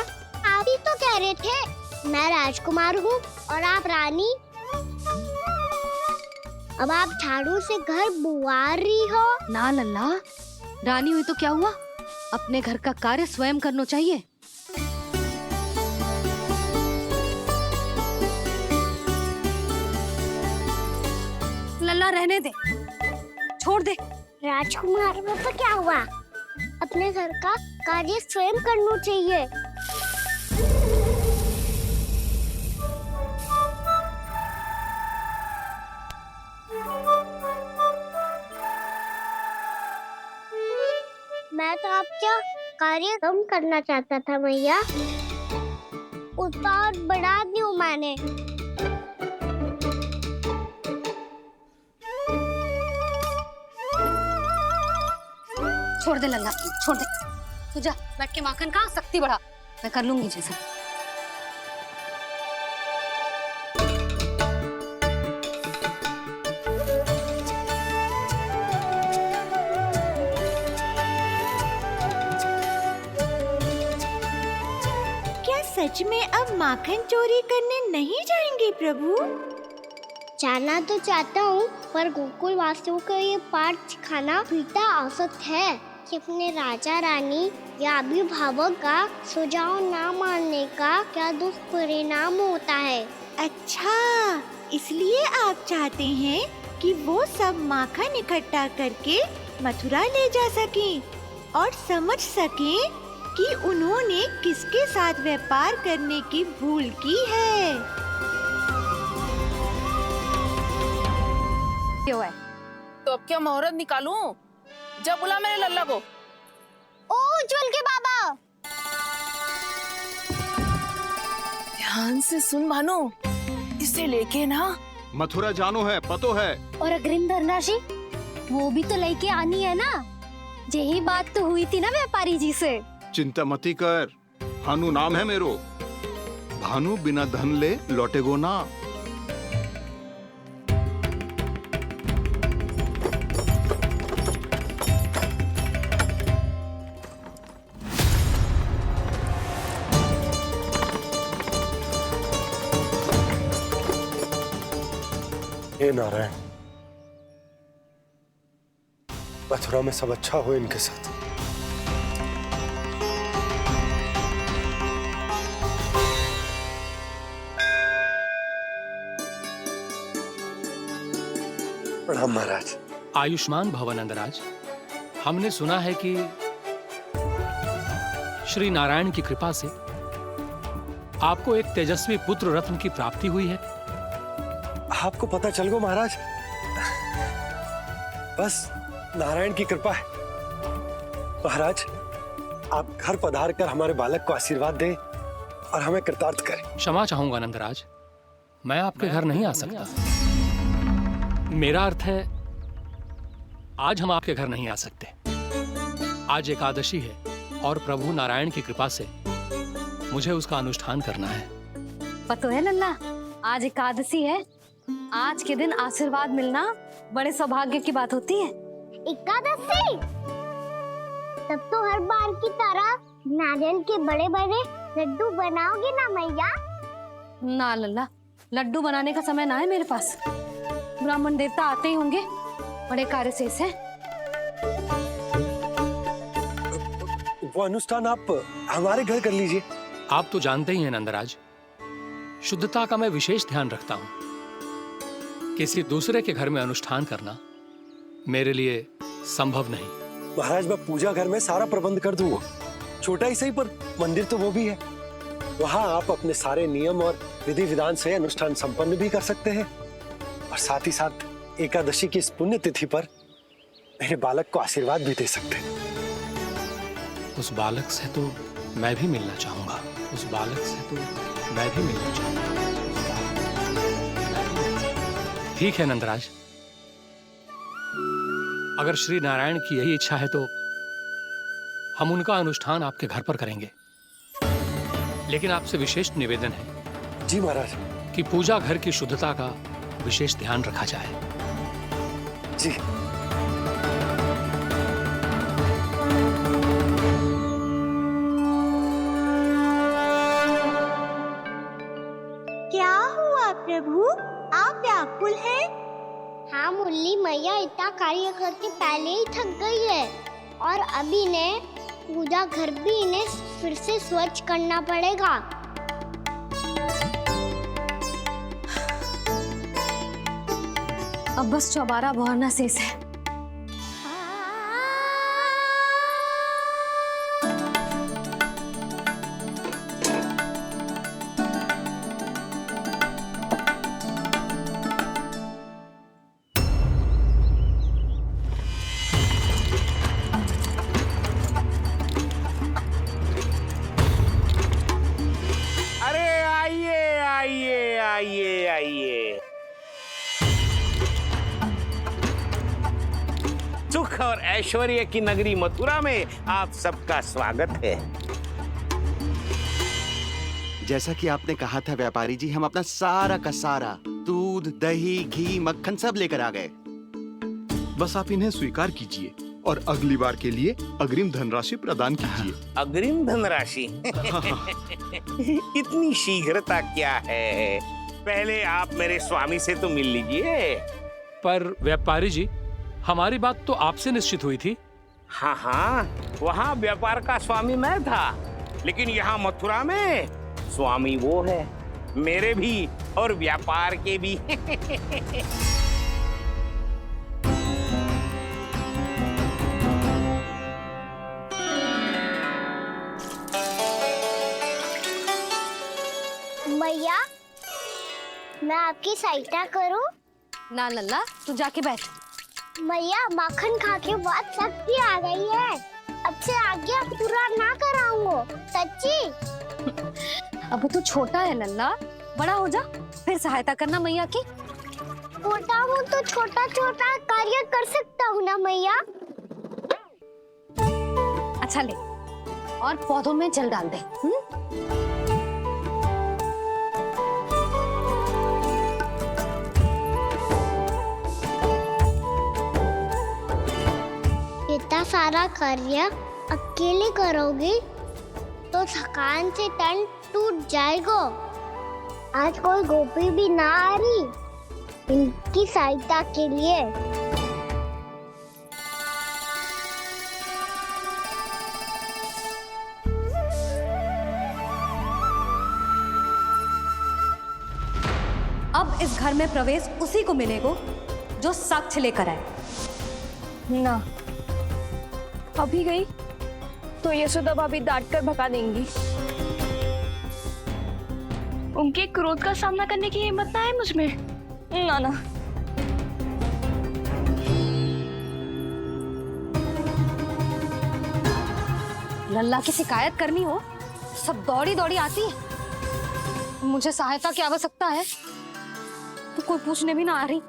आप ही तो कह रहे थे मैं राजकुमार हूँ और आप रानी। अब आप झाड़ू से घर बुआ रही हो। ना लल्ला, रानी हुई तो क्या हुआ? अपने घर का कार्य स्वयं करना चाहिए। लल्ला रहने दे, छोड़ दे। राजकुमार में तो क्या हुआ? अपने घर का कार्य स्वयं करना चाहिए। मैं तो आपका कार्य कम करना चाहता था मैया, उतना और बढ़ा दूं मैंने। छोड़ दे लल्ला, छोड़ दे। तू जा बैठ के माखन खा, शक्ति बढ़ा, मैं कर लूंगी जैसे। सच में अब माखन चोरी करने नहीं जाएंगे प्रभु? जाना तो चाहता हूँ, पर गोकुल वासियों को ये पाठ सिखाना पिता औसत है कि अपने राजा रानी या अभिभावक का सुझाव ना मानने का क्या दुष्परिणाम होता है। अच्छा, इसलिए आप चाहते हैं कि वो सब माखन इकट्ठा करके मथुरा ले जा सकें और समझ सकें कि उन्होंने किसके साथ व्यापार करने की भूल की है। क्यों है? तो अब क्या मुहूर्त निकालूं? जब बुला मेरे लल्ला को। ओ उज्जवल के बाबा, ध्यान से सुन भानु, इसे लेके ना मथुरा जानो है, पतो है। और अग्रिम धनराशि वो भी तो लेके आनी है ना। यही बात तो हुई थी ना व्यापारी जी से। चिंता मती कर, भानु नाम है मेरो। भानु बिना धन ले लौटेगो ना। हे नारायण, मथुरा में सब अच्छा हो इनके साथ। प्रणाम महाराज। आयुष्मान भव नंदराज। हमने सुना है कि श्री नारायण की कृपा से आपको एक तेजस्वी पुत्र रत्न की प्राप्ति हुई है। आपको पता चल गो महाराज, बस नारायण की कृपा है। महाराज, आप घर पधार कर हमारे बालक को आशीर्वाद दें और हमें कृतार्थ करें। क्षमा चाहूंगा नंदराज, मैं आपके घर नहीं आ सकता। मेरा अर्थ है, आज हम आपके घर नहीं आ सकते। आज एकादशी है और प्रभु नारायण की कृपा से मुझे उसका अनुष्ठान करना है। पता है लल्ला, आज एकादशी है। आज के दिन आशीर्वाद मिलना बड़े सौभाग्य की बात होती है। एकादशी? तब तो हर बार की तरह नारियल के बड़े बड़े लड्डू बनाओगे ना मैया? ना लल्ला, लड्डू बनाने का समय ना है मेरे पास। ब्राह्मण देवता आते ही होंगे, बड़े कार्य शेष है। वो अनुष्ठान आप हमारे घर कर लीजिए। आप तो जानते ही हैं नंदराज, शुद्धता का मैं विशेष ध्यान रखता हूं। किसी दूसरे के घर में अनुष्ठान करना मेरे लिए संभव नहीं। महाराज, मैं पूजा घर में सारा प्रबंध कर दूंगा। छोटा ही सही, पर मंदिर तो वो भी है। वहाँ आप अपने सारे नियम और विधि विधान से अनुष्ठान संपन्न भी कर सकते हैं। और साथ ही साथ एकादशी की इस पुण्य तिथि पर मेरे बालक को आशीर्वाद भी दे सकते हैं। उस बालक से तो मैं भी मिलना चाहूंगा, उस बालक से तो मैं भी मिलना चाहूंगा। ठीक है नंदराज, अगर श्री नारायण की यही इच्छा है तो हम उनका अनुष्ठान आपके घर पर करेंगे। लेकिन आपसे विशेष निवेदन है जी महाराज कि पूजा घर की शुद्धता का विशेष ध्यान रखा जाए। जी। क्या हुआ प्रभु, आप व्याकुल हैं? हाँ मुरली मैया इतना कार्य करके पहले ही थक गई है और अभी ने पूजा घर भी इन्हें फिर से स्वच्छ करना पड़ेगा। अब बस चौबारा बहरना शेष है। अरे आइए आइए आइए आइए, सुख और ऐश्वर्य की नगरी मथुरा में आप सबका स्वागत है। जैसा कि आपने कहा था व्यापारी जी, हम अपना सारा का सारा दूध, दही, घी, मक्खन सब लेकर आ गए। बस आप इन्हें स्वीकार कीजिए और अगली बार के लिए अग्रिम धनराशि प्रदान कीजिए। अग्रिम धनराशि? इतनी शीघ्रता क्या है? पहले आप मेरे स्वामी से तो मिल लीजिए। पर व्यापारी जी, हमारी बात तो आपसे निश्चित हुई थी। हाँ हाँ, वहाँ व्यापार का स्वामी मैं था, लेकिन यहाँ मथुरा में स्वामी वो है, मेरे भी और व्यापार के भी। मैया, मैं आपकी सहायता करूं? ना लल्ला, तू जाके बैठ। मैया, माखन खा के बहुत शक्ति आ गई है। अब से आगे पूरा ना कराऊंगा, सच्ची। अब तू छोटा है लल्ला, बड़ा हो जा फिर सहायता करना मैया की। छोटा हूँ तो छोटा छोटा कार्य कर सकता हूँ ना मैया। अच्छा ले, और पौधों में जल डाल दे। इतना सारा कार्य अकेले करोगे तो थकान से तन टूट जाएगा। आज कोई गोपी भी ना आ रही इनकी सहायता के लिए। अब इस घर में प्रवेश उसी को मिलेगा जो साक्ष्य लेकर आए। ना, अभी गई तो यशोदा भाभी डांट कर भगा देंगी। उनके क्रोध का सामना करने की हिम्मत ना है मुझ में। ना ना। लल्ला की शिकायत करनी हो सब दौड़ी दौड़ी आती है। मुझे सहायता की आवश्यकता है तो कोई पूछने भी ना आ रही।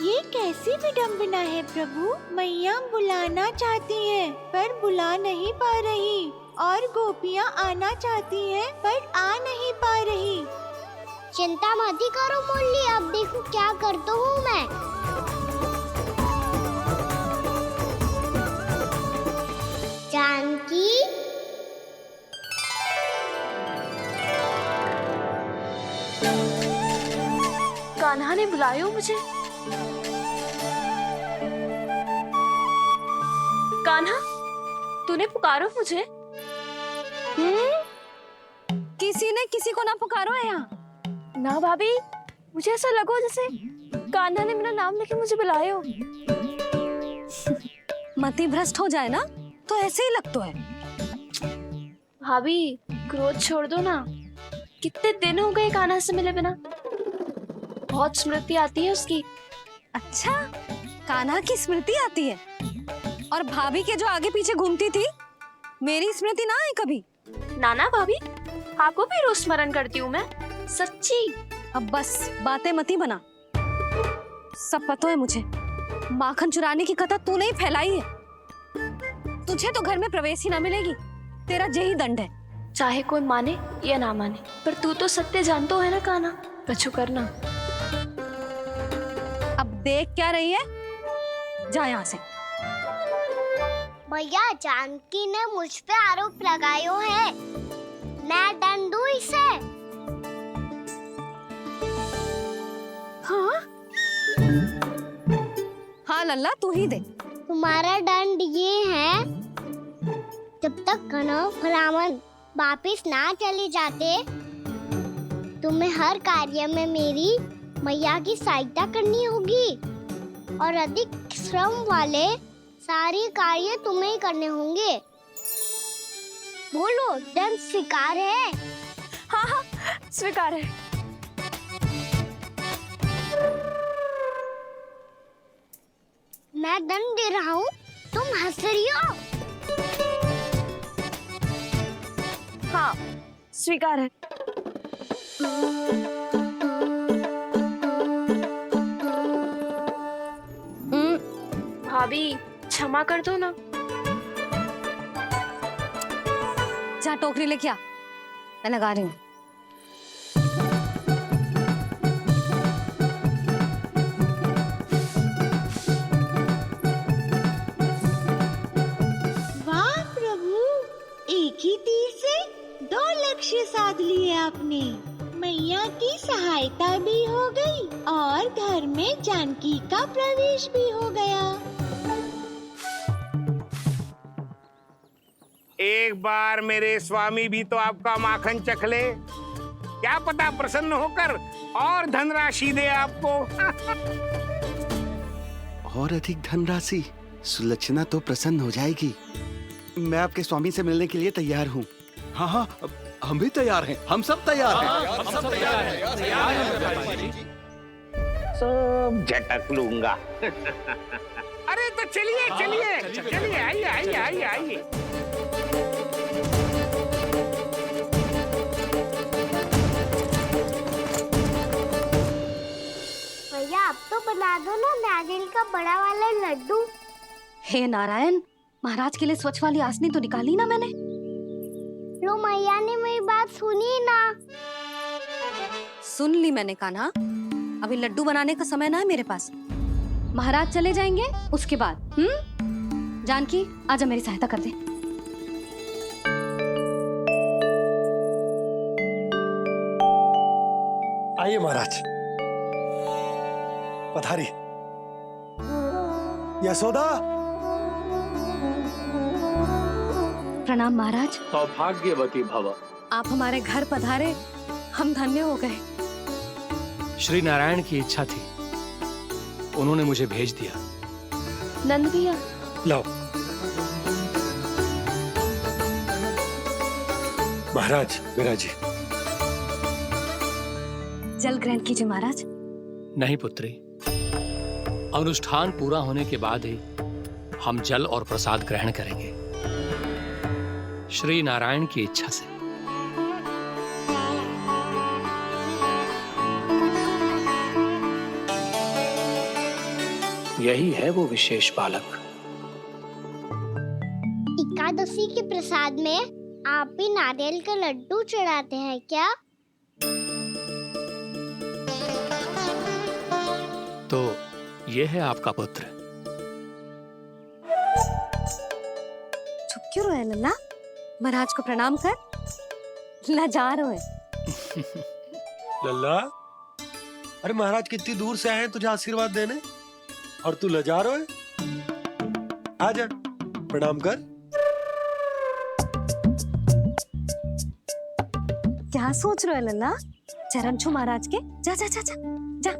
ये कैसी विडंबना है प्रभु, मैया बुलाना चाहती हैं पर बुला नहीं पा रही, और गोपियाँ आना चाहती हैं पर आ नहीं पा रही। चिंता मत ही करो मुरली, अब देखो क्या करता हूँ मैं। जानकी, कान्हा ने बुलाया मुझे। कान्हा, तूने पुकारो मुझे? किसी ने किसी को ना पुकारो है यहाँ। ना भाभी, मुझे ऐसा लगो जैसे कान्हा ने मेरा नाम लेके मुझे बुलायो। मति भ्रष्ट हो जाए ना तो ऐसे ही लगता है। भाभी, क्रोध छोड़ दो ना, कितने दिन हो गए कान्हा से मिले बिना। बहुत स्मृति आती है उसकी। अच्छा, कान्हा की स्मृति आती है? और भाभी के जो आगे पीछे घूमती थी, मेरी स्मृति ना आई कभी? नाना भाभी, आपको भी रोज स्मरण करती हूँ मैं, सच्ची। अब बस बातें मत ही बना, सब पता है मुझे। माखन चुराने की कथा तूने ही फैलाई है। तुझे तो घर में प्रवेश ही ना मिलेगी, तेरा यही दंड है। चाहे कोई माने या ना माने, पर तू तो सत्य जानता है ना कान्हा, कछु करना। अब देख क्या रही है, जा यहाँ से। भैया, जानकी ने मुझ पे आरोप लगायो है, मैं दंड दूं इसे? हाँ हाँ लल्ला, तू ही दे। तुम्हारा दंड ये है, जब तक कनव फलावन वापिस ना चले जाते, तुम्हें हर कार्य में मेरी मैया की सहायता करनी होगी और अधिक श्रम वाले सारे कार्य तुम्हें ही करने होंगे। बोलो, दंड स्वीकार है? हाँ हाँ, स्वीकार है। मैं दंड दे रहा हूँ, तुम हंस रही हो? हाँ, स्वीकार है। भाभी, क्षमा कर दो ना। जा टोकरी लेके आ, मैं लगा रही हूँ। वाह प्रभु, एक ही तीर से 2 लक्ष्य साध लिए आपने। मैया की सहायता भी हो गई और घर में जानकी का प्रवेश भी हो गया। एक बार मेरे स्वामी भी तो आपका माखन चख ले, क्या पता प्रसन्न होकर और धनराशि दे आपको। और अधिक धनराशि? सुलक्षणा तो प्रसन्न हो जाएगी। मैं आपके स्वामी से मिलने के लिए तैयार हूँ। हाँ हाँ, हम भी तैयार हैं, हम सब तैयार हैं। हम सब तैयार हैं। सब झटक लूंगा। अरे तो चलिए चलिए चलिए, आइए आइए आइए आइए। भैया, आप तो बना दो ना नारियल का बड़ा वाला लड्डू। हे नारायण, महाराज के लिए स्वच्छ वाली आसनी तो निकाली ना मैंने। लो, मैया ने मेरी बात सुनी ना। सुन ली मैंने कान्हा, अभी लड्डू बनाने का समय ना है मेरे पास। महाराज चले जाएंगे उसके बाद। जानकी, आजा मेरी सहायता कर दे। आइए महाराज, पधारी। यशोदा। प्रणाम महाराज। सौभाग्यवती भव। आप हमारे घर पधारे, हम धन्य हो गए। श्री नारायण की इच्छा थी, उन्होंने मुझे भेज दिया। नंद भैया, लाओ। महाराज, मेरा जी। जल ग्रहण कीजिए महाराज। नहीं पुत्री, अनुष्ठान पूरा होने के बाद ही हम जल और प्रसाद ग्रहण करेंगे, श्री नारायण की इच्छा से। यही है वो विशेष बालक। एकादशी के प्रसाद में आप भी नारियल का लड्डू चढ़ाते हैं क्या? तो ये है आपका पुत्र। चुप क्यों रहे लल्ला? महाराज को प्रणाम कर, लजा रहे। लल्ला, अरे महाराज कितनी दूर से आए हैं तुझे आशीर्वाद देने, और तू लजा रहा है? आजा, प्रणाम कर। क्या सोच रहे हो लल्ला? चरण छू महाराज के। जा जा जा जा जा।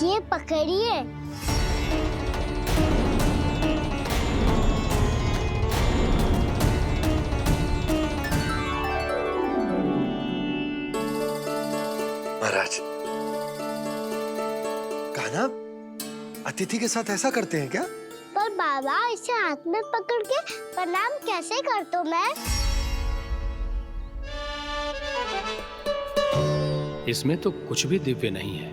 ये पकड़िए। महाराज, कान्हा अतिथि के साथ ऐसा करते हैं क्या? पर बाबा, इसे हाथ में पकड़ के प्रणाम कैसे करता हूँ मैं? इसमें तो कुछ भी दिव्य नहीं है,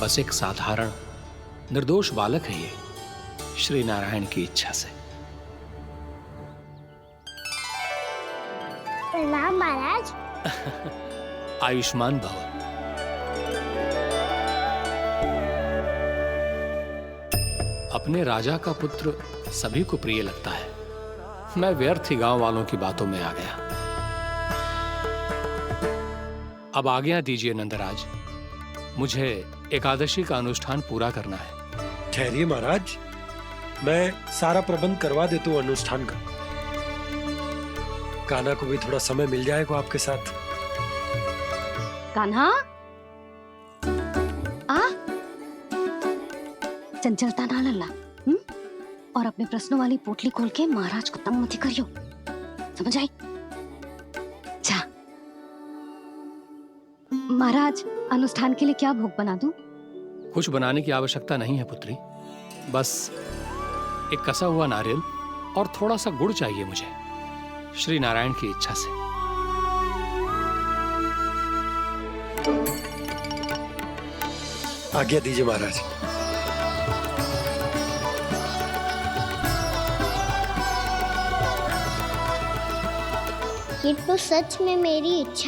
बस एक साधारण निर्दोष बालक है ये, श्री नारायण की इच्छा से। प्रणाम महाराज। आयुष्मान भव। अपने राजा का पुत्र सभी को प्रिय लगता है। मैं व्यर्थ ही गांव वालों की बातों में आ गया। अब आज्ञा दीजिए नंदराज, मुझे एकादशी का अनुष्ठान पूरा करना है। ठहरिए महाराज, मैं सारा प्रबंध करवा देता हूँ अनुष्ठान का। कान्हा को भी थोड़ा समय मिल जाएगा आपके साथ। कान्हा, आ चंचलता ना लल्ला, और अपने प्रश्नों वाली पोटली खोल के महाराज को तंग मत करियो, समझ आई? जा महाराज, अनुष्ठान के लिए क्या भोग बना दूं? कुछ बनाने की आवश्यकता नहीं है पुत्री, बस एक कसा हुआ नारियल और थोड़ा सा गुड़ चाहिए मुझे, श्री नारायण की इच्छा से। आज्ञा दीजिए महाराज। ये तो सच में मेरी इच्छा